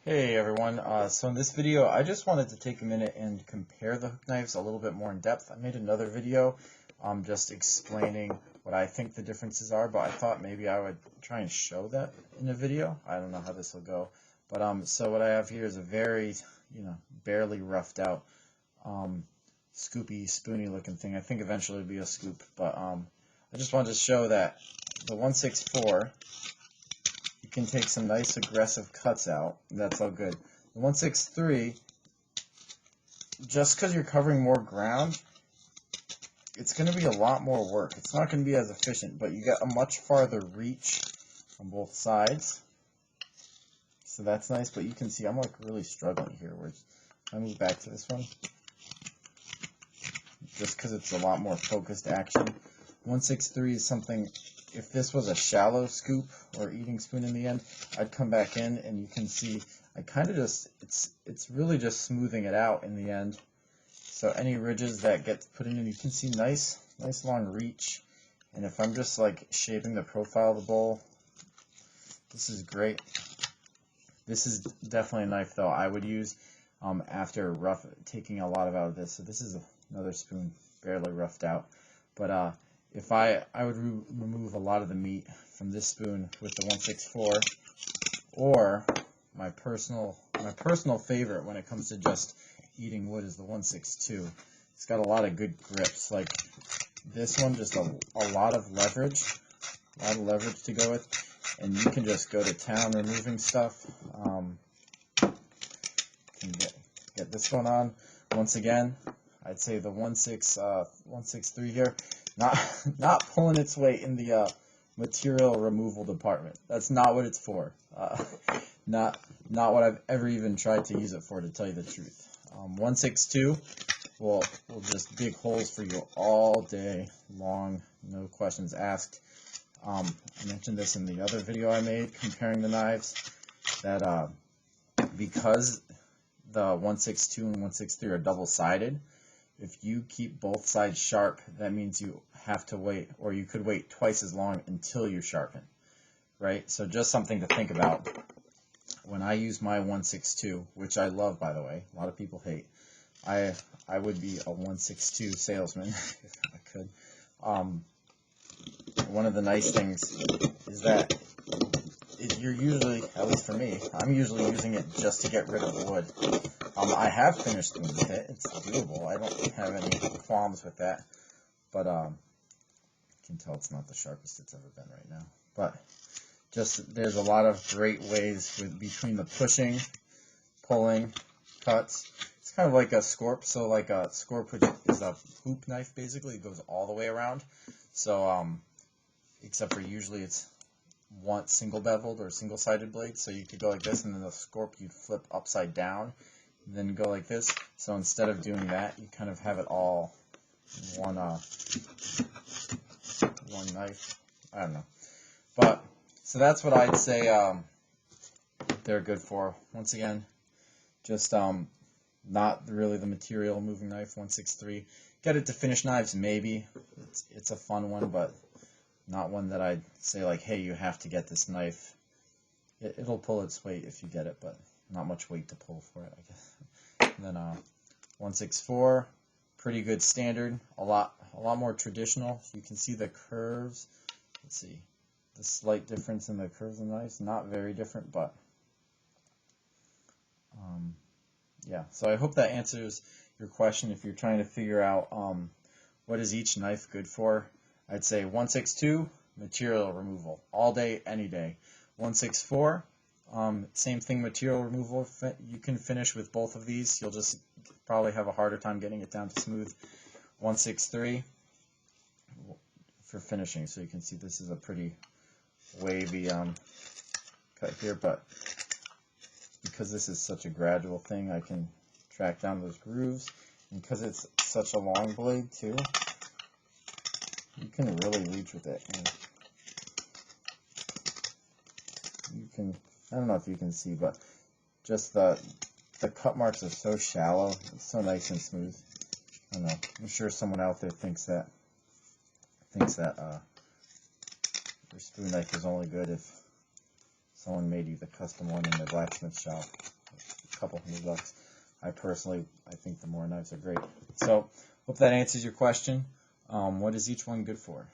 Hey everyone, so in this video I just wanted to take a minute and compare the hook knives a little bit more in depth. I made another video just explaining what I think the differences are, but I thought maybe I would try and show that in a video. I don't know how this will go, but so what I have here is a very, barely roughed out scoopy, spoony looking thing. I think eventually it'll be a scoop, but I just wanted to show that the 164, you can take some nice aggressive cuts out. That's all good. The 163, just because you're covering more ground, it's going to be a lot more work. It's not going to be as efficient, but you get a much farther reach on both sides. So that's nice, but you can see I'm like really struggling here. I move back to this one, just because it's a lot more focused action. 163 is something, if this was a shallow scoop or eating spoon in the end, I'd come back in and you can see I kind of just, it's really just smoothing it out in the end. So any ridges that get put in, you can see nice long reach. And if I'm just like shaping the profile of the bowl, this is great. This is definitely a knife though I would use after taking a lot of this. So this is another spoon barely roughed out, but if I would remove a lot of the meat from this spoon with the 164, or my personal favorite when it comes to just eating wood is the 162. It's got a lot of good grips. Like this one, just a lot of leverage to go with, and you can just go to town removing stuff. Can get this going on. Once again, I'd say the 163 here, not pulling its weight in the material removal department. That's not what it's for. Not what I've ever even tried to use it for, to tell you the truth. 162 will just dig holes for you all day long, no questions asked. I mentioned this in the other video I made comparing the knives, that because the 162 and 163 are double-sided, if you keep both sides sharp, that means you have to wait, or you could wait twice as long until you sharpen, right? So just something to think about. When I use my 162, which I love, by the way, a lot of people hate, I would be a 162 salesman if I could. One of the nice things is that you're usually, at least for me, I'm usually using it just to get rid of the wood. I have finished spoons with it. It's doable. I don't have any qualms with that. But you can tell it's not the sharpest it's ever been right now. But just there's a lot of great ways between the pushing, pulling, cuts. It's kind of like a scorp. So like a scorp, which is a hoop knife, basically. It goes all the way around. So except for usually it's one single beveled or single-sided blade, so you could go like this, and then the scorp you'd flip upside down, and then go like this. So instead of doing that, you kind of have it all one knife. I don't know, but so that's what I'd say they're good for. Once again, just not really the material moving knife. 163. Get it to finish knives, maybe. It's a fun one, but not one that I'd say like, hey, you have to get this knife. It'll pull its weight if you get it, but not much weight to pull for it, I guess. And then 164, pretty good standard. A lot more traditional. You can see the curves. Let's see, the slight difference in the curves of the knives. Not very different, but yeah. So I hope that answers your question. If you're trying to figure out what is each knife good for, I'd say 162, material removal, all day, any day. 164, same thing, material removal. You can finish with both of these. You'll just probably have a harder time getting it down to smooth. 163 for finishing. So you can see this is a pretty wavy cut here, but because this is such a gradual thing, I can track down those grooves. And because it's such a long blade too, you can really reach with it. And you can, I don't know if you can see, but just the cut marks are so shallow. It's so nice and smooth. I don't know. I'm sure someone out there thinks that your spoon knife is only good if someone made you the custom one in their blacksmith shop. a couple $100. I think the Mora knives are great. So hope that answers your question. What is each one good for?